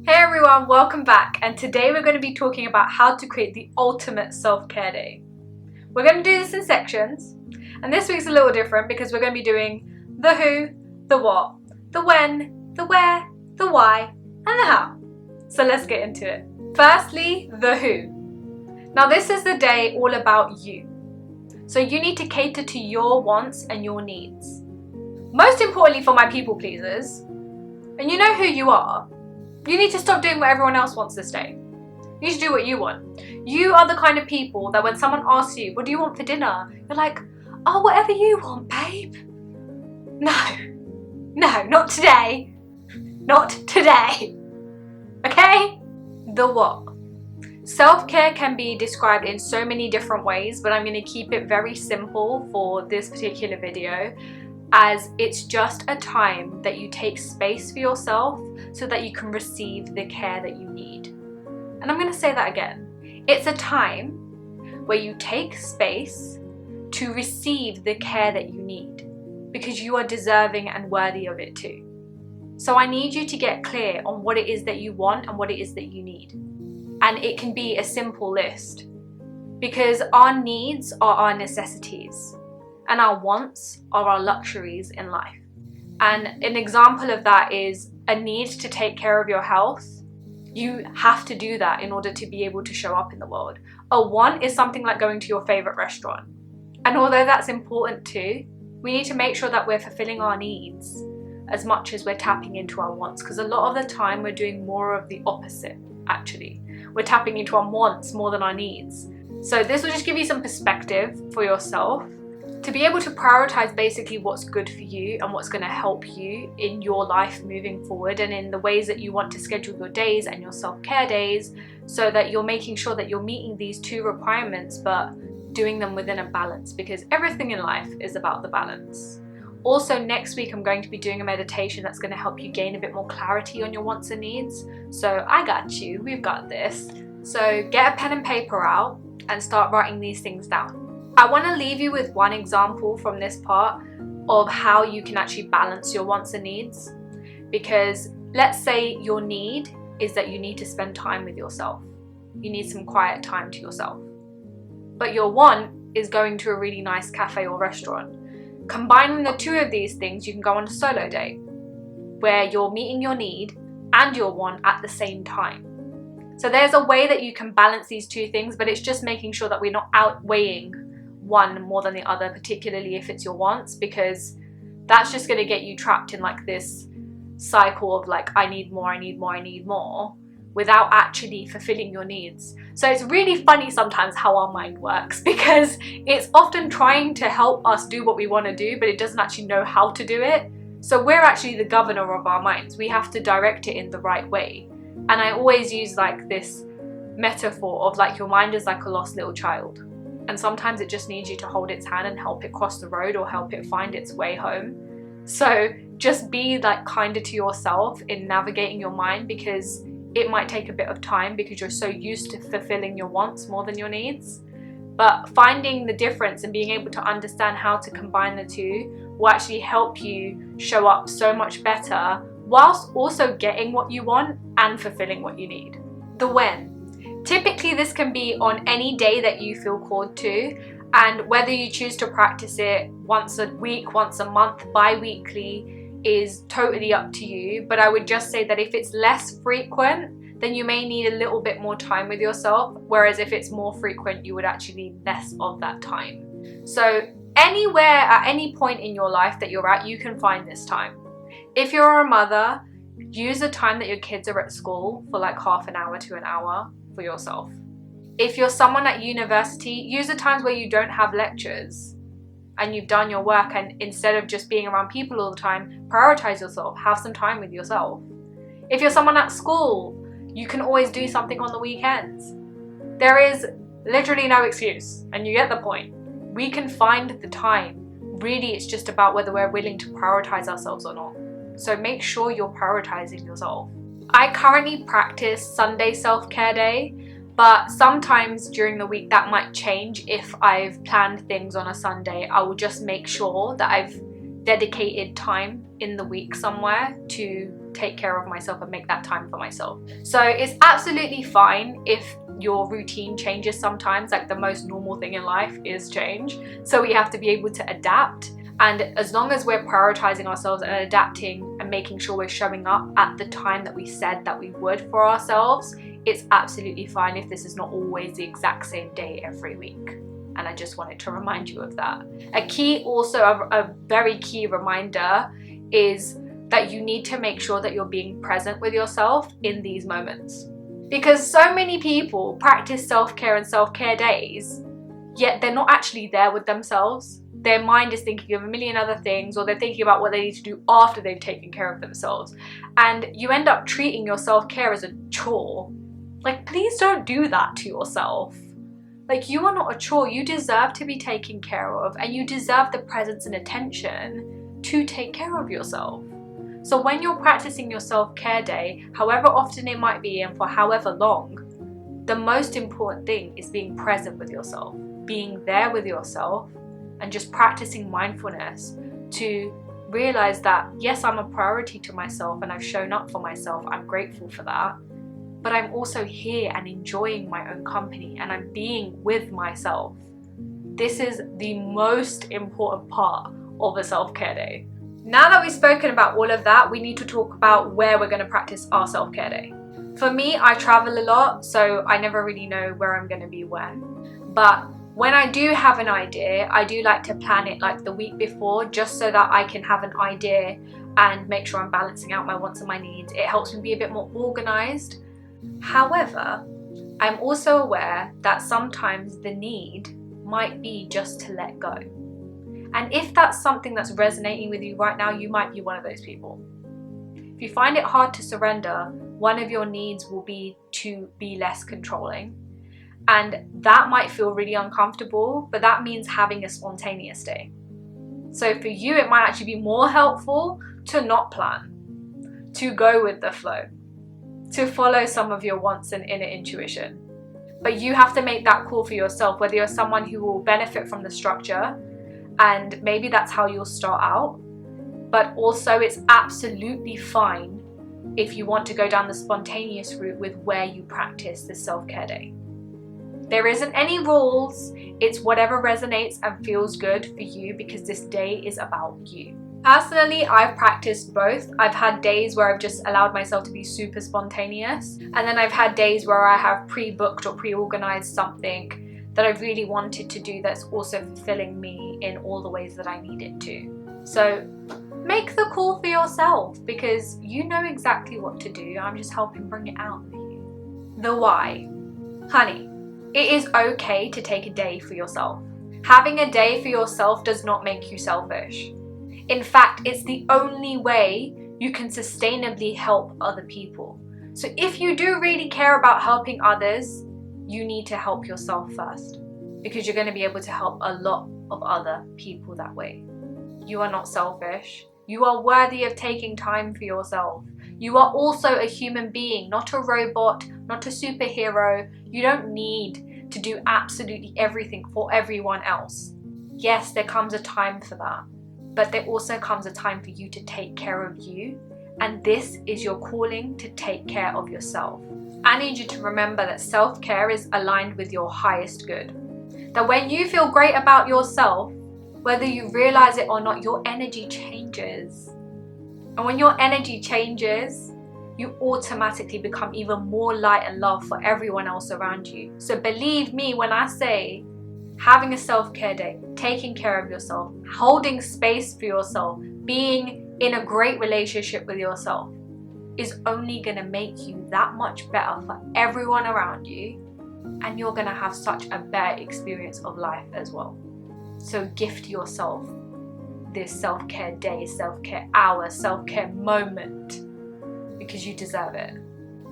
Hey everyone, welcome back, and today we're going to be talking about how to create the ultimate self-care day. We're going to do this in sections, and this week's a little different because we're going to be doing the who, the what, the when, the where, the why, and the how. So let's get into it. Firstly, the who. Now this is the day all about you. So you need to cater to your wants and your needs. Most importantly for my people pleasers, and you know who you are, you need to stop doing what everyone else wants this day. You need to do what you want. You are the kind of people that when someone asks you, what do you want for dinner? You're like, oh, whatever you want, babe. No, not today. Not today. Okay? The what? Self-care can be described in so many different ways, but I'm going to keep it very simple for this particular video, as it's just a time that you take space for yourself so that you can receive the care that you need. And I'm going to say that again. It's a time where you take space to receive the care that you need, because you are deserving and worthy of it too. So I need you to get clear on what it is that you want and what it is that you need. And it can be a simple list, because our needs are our necessities and our wants are our luxuries in life. And an example of that is a need to take care of your health. You have to do that in order to be able to show up in the world. A want is something like going to your favorite restaurant. And although that's important too, we need to make sure that we're fulfilling our needs as much as we're tapping into our wants, because a lot of the time we're doing more of the opposite, actually. We're tapping into our wants more than our needs. So this will just give you some perspective for yourself to be able to prioritize basically what's good for you and what's going to help you in your life moving forward, and in the ways that you want to schedule your days and your self-care days, so that you're making sure that you're meeting these two requirements but doing them within a balance, because everything in life is about the balance. Also, next week I'm going to be doing a meditation that's going to help you gain a bit more clarity on your wants and needs. So I got you, we've got this. So get a pen and paper out and start writing these things down. I want to leave you with one example from this part of how you can actually balance your wants and needs. Because let's say your need is that you need to spend time with yourself. You need some quiet time to yourself. But your want is going to a really nice cafe or restaurant. Combining the two of these things, you can go on a solo date where you're meeting your need and your want at the same time. So there's a way that you can balance these two things, but it's just making sure that we're not outweighing one more than the other, particularly if it's your wants, because that's just going to get you trapped in like this cycle of like, I need more, I need more, I need more, without actually fulfilling your needs. So it's really funny sometimes how our mind works, because it's often trying to help us do what we want to do, but it doesn't actually know how to do it. So we're actually the governor of our minds. We have to direct it in the right way. And I always use like this metaphor of like your mind is like a lost little child. And sometimes it just needs you to hold its hand and help it cross the road or help it find its way home. So just be like kinder to yourself in navigating your mind, because it might take a bit of time because you're so used to fulfilling your wants more than your needs. But finding the difference and being able to understand how to combine the two will actually help you show up so much better, whilst also getting what you want and fulfilling what you need. The when. Typically this can be on any day that you feel called to, and whether you choose to practice it once a week, once a month, bi-weekly is totally up to you. But I would just say that if it's less frequent, then you may need a little bit more time with yourself, whereas if it's more frequent, you would actually need less of that time. So anywhere at any point in your life that you're at, you can find this time. If you're a mother, use the time that your kids are at school for like half an hour to an hour for yourself. If you're someone at university, use the times where you don't have lectures and you've done your work, and instead of just being around people all the time, prioritize yourself, have some time with yourself. If you're someone at school, you can always do something on the weekends. There is literally no excuse, and you get the point. We can find the time. Really, it's just about whether we're willing to prioritize ourselves or not. So make sure you're prioritizing yourself. I currently practice Sunday self-care day, but sometimes during the week that might change. If I've planned things on a Sunday, I will just make sure that I've dedicated time in the week somewhere to take care of myself and make that time for myself. So it's absolutely fine if your routine changes sometimes. Like, the most normal thing in life is change. So we have to be able to adapt. And as long as we're prioritizing ourselves and adapting and making sure we're showing up at the time that we said that we would for ourselves, it's absolutely fine if this is not always the exact same day every week. And I just wanted to remind you of that. A very key reminder is that you need to make sure that you're being present with yourself in these moments. Because so many people practice self-care and self-care days, yet they're not actually there with themselves. Their mind is thinking of a million other things, or they're thinking about what they need to do after they've taken care of themselves. And you end up treating your self-care as a chore. Like, please don't do that to yourself. Like, you are not a chore. You deserve to be taken care of, and you deserve the presence and attention to take care of yourself. So when you're practicing your self-care day, however often it might be and for however long, the most important thing is being present with yourself, being there with yourself, and just practicing mindfulness to realize that, yes, I'm a priority to myself and I've shown up for myself. I'm grateful for that. But I'm also here and enjoying my own company, and I'm being with myself. This is the most important part of a self-care day. Now that we've spoken about all of that, we need to talk about where we're going to practice our self-care day. For me, I travel a lot, so I never really know where I'm going to be when. But when I do have an idea, I do like to plan it like the week before, just so that I can have an idea and make sure I'm balancing out my wants and my needs. It helps me be a bit more organized. However, I'm also aware that sometimes the need might be just to let go. And if that's something that's resonating with you right now, you might be one of those people. If you find it hard to surrender, one of your needs will be to be less controlling. And that might feel really uncomfortable, but that means having a spontaneous day. So for you, it might actually be more helpful to not plan, to go with the flow, to follow some of your wants and inner intuition. But you have to make that call for yourself, whether you're someone who will benefit from the structure, and maybe that's how you'll start out. But also, it's absolutely fine if you want to go down the spontaneous route with where you practice this self-care day. There isn't any rules. It's whatever resonates and feels good for you, because this day is about you. Personally, I've practiced both. I've had days where I've just allowed myself to be super spontaneous, and then I've had days where I have pre-booked or pre-organized something that I really wanted to do that's also fulfilling me in all the ways that I need it to. So make the call for yourself, because you know exactly what to do. I'm just helping bring it out for you. The why. Honey, it is okay to take a day for yourself. Having a day for yourself does not make you selfish. In fact, it's the only way you can sustainably help other people. So if you do really care about helping others, you need to help yourself first, because you're going to be able to help a lot of other people that way. You are not selfish. You are worthy of taking time for yourself. You are also a human being, not a robot, not a superhero. You don't need to do absolutely everything for everyone else. Yes, there comes a time for that, but there also comes a time for you to take care of you, and this is your calling to take care of yourself. I need you to remember that self-care is aligned with your highest good. That when you feel great about yourself, whether you realize it or not, your energy changes. And when your energy changes, you automatically become even more light and love for everyone else around you. So believe me when I say, having a self-care day, taking care of yourself, holding space for yourself, being in a great relationship with yourself is only going to make you that much better for everyone around you, and you're going to have such a better experience of life as well. So gift yourself this self-care day, self-care hour, self-care moment, because you deserve it.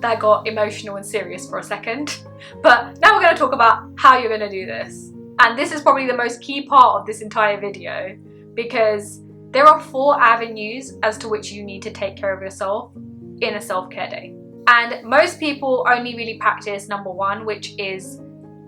That got emotional and serious for a second, but now we're going to talk about how you're going to do this. And this is probably the most key part of this entire video, because there are 4 avenues as to which you need to take care of yourself in a self-care day. And most people only really practice number 1, which is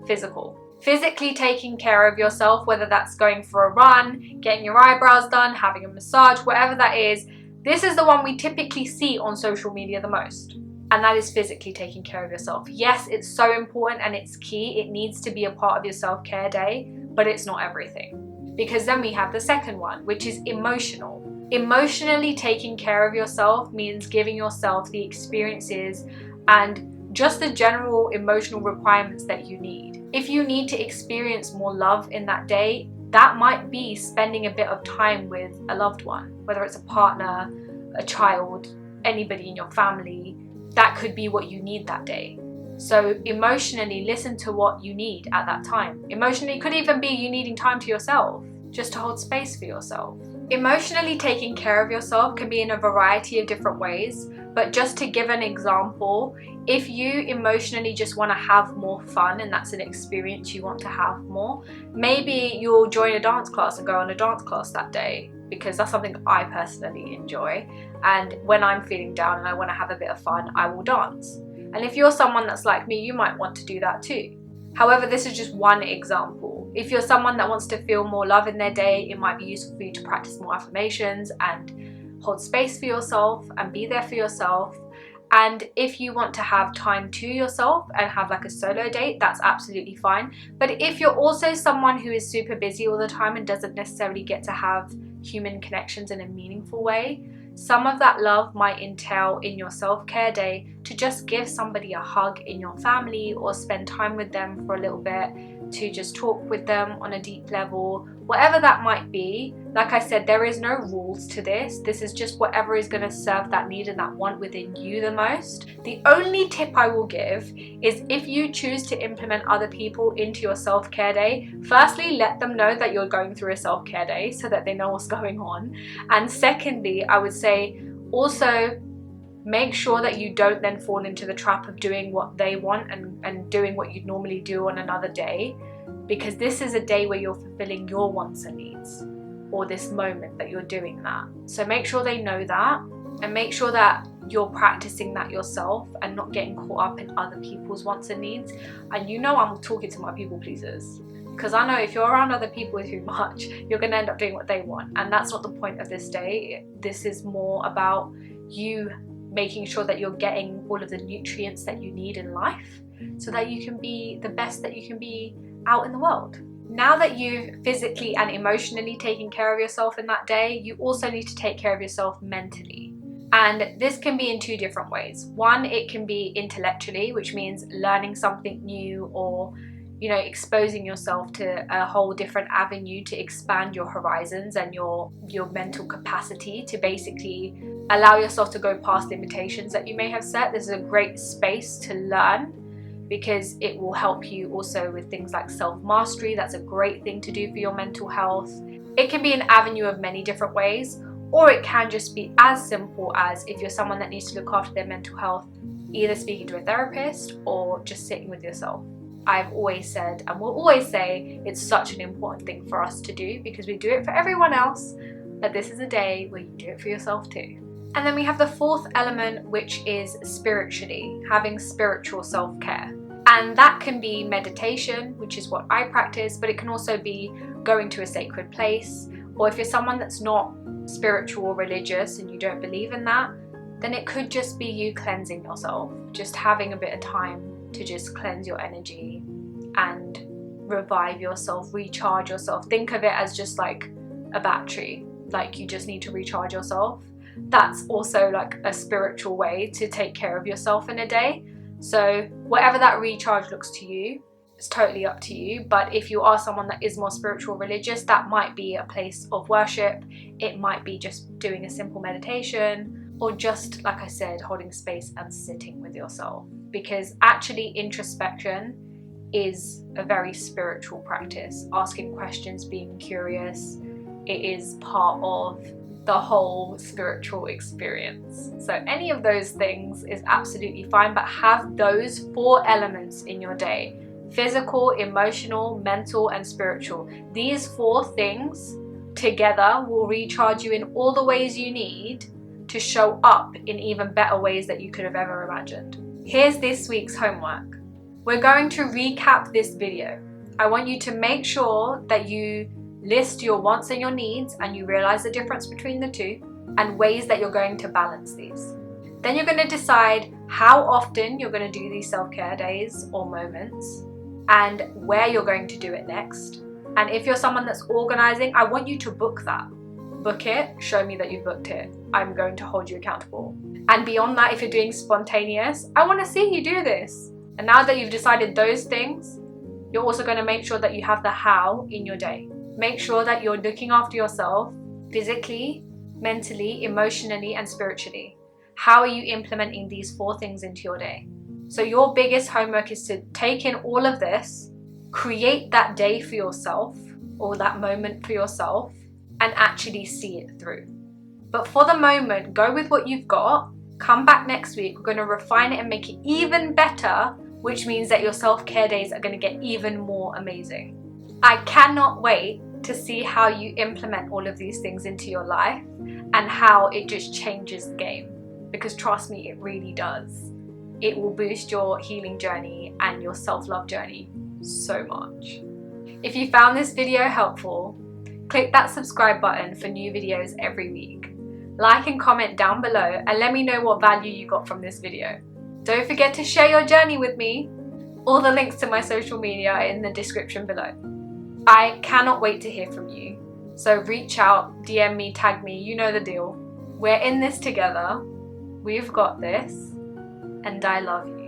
physical. Physically taking care of yourself, whether that's going for a run, getting your eyebrows done, having a massage, whatever that is, This is the one we typically see on social media the most. And that is physically taking care of yourself. Yes, it's so important and it's key. It needs to be a part of your self-care day, but it's not everything. Because then we have the second one, which is emotional. Emotionally taking care of yourself means giving yourself the experiences and just the general emotional requirements that you need. If you need to experience more love in that day, that might be spending a bit of time with a loved one, whether it's a partner, a child, anybody in your family. That could be what you need that day. So emotionally listen to what you need at that time. Emotionally, it could even be you needing time to yourself, just to hold space for yourself. Emotionally taking care of yourself can be in a variety of different ways, but just to give an example, if you emotionally just want to have more fun and that's an experience you want to have more, maybe you'll join a dance class and go on a dance class that day, because that's something I personally enjoy. And when I'm feeling down and I want to have a bit of fun, I will dance. And if you're someone that's like me, you might want to do that too. However, this is just one example. If you're someone that wants to feel more love in their day, it might be useful for you to practice more affirmations and hold space for yourself and be there for yourself. And if you want to have time to yourself and have like a solo date, that's absolutely fine. But if you're also someone who is super busy all the time and doesn't necessarily get to have human connections in a meaningful way, some of that love might entail in your self-care day to just give somebody a hug in your family or spend time with them for a little bit, to just talk with them on a deep level, whatever that might be. Like I said, there is no rules to this. This is just whatever is going to serve that need and that want within you the most. The only tip I will give is, if you choose to implement other people into your self-care day, firstly, let them know that you're going through a self-care day so that they know what's going on. And secondly, I would say also make sure that you don't then fall into the trap of doing what they want and doing what you'd normally do on another day, because this is a day where you're fulfilling your wants and needs, or this moment that you're doing that. So make sure they know that, and make sure that you're practicing that yourself and not getting caught up in other people's wants and needs. And you know I'm talking to my people pleasers, because I know if you're around other people too much, you're going to end up doing what they want, and that's not the point of this day. This is more about you making sure that you're getting all of the nutrients that you need in life so that you can be the best that you can be out in the world. Now that you've physically and emotionally taken care of yourself in that day, you also need to take care of yourself mentally. And this can be in two different ways. One, it can be intellectually, which means learning something new, or exposing yourself to a whole different avenue to expand your horizons and your mental capacity to basically allow yourself to go past limitations that you may have set. This is a great space to learn, because it will help you also with things like self-mastery. That's a great thing to do for your mental health. It can be an avenue of many different ways, or it can just be as simple as, if you're someone that needs to look after their mental health, either speaking to a therapist or just sitting with yourself. I've always said, and will always say, it's such an important thing for us to do, because we do it for everyone else, but this is a day where you do it for yourself too. And then we have the fourth element, which is spiritually, having spiritual self-care. And that can be meditation, which is what I practice, but it can also be going to a sacred place. Or if you're someone that's not spiritual or religious and you don't believe in that, then it could just be you cleansing yourself, just having a bit of time to just cleanse your energy and revive yourself, recharge yourself. Think of it as just like a battery, like you just need to recharge yourself. That's also like a spiritual way to take care of yourself in a day. So whatever that recharge looks to you, it's totally up to you. But if you are someone that is more spiritual, religious, that might be a place of worship. It might be just doing a simple meditation, or just, like I said, holding space and sitting with yourself. Because actually introspection is a very spiritual practice. Asking questions, being curious, it is part of the whole spiritual experience. So any of those things is absolutely fine, but have those 4 elements in your day: physical, emotional, mental, and spiritual. These 4 things together will recharge you in all the ways you need to show up in even better ways that you could have ever imagined. Here's this week's homework. We're going to recap this video. I want you to make sure that you list your wants and your needs and you realize the difference between the two. and ways that you're going to balance these. Then you're going to decide how often you're going to do these self-care days or moments and where you're going to do it next. And if you're someone that's organizing, I want you to book that. Book it, show me that you booked it. I'm going to hold you accountable. And beyond that, if you're doing spontaneous, I want to see you do this. And now that you've decided those things, you're also going to make sure that you have the how in your day. Make sure that you're looking after yourself physically, mentally, emotionally, and spiritually. How are you implementing these 4 things into your day? So your biggest homework is to take in all of this, create that day for yourself or that moment for yourself, and actually see it through. But for the moment, go with what you've got. Come back next week. We're going to refine it and make it even better, which means that your self-care days are going to get even more amazing. I cannot wait to see how you implement all of these things into your life and how it just changes the game. Because trust me, it really does. It will boost your healing journey and your self-love journey so much. If you found this video helpful, click that subscribe button for new videos every week. Like and comment down below and let me know what value you got from this video. Don't forget to share your journey with me. All the links to my social media are in the description below. I cannot wait to hear from you. So reach out, DM me, tag me, you know the deal. We're in this together. We've got this. And I love you.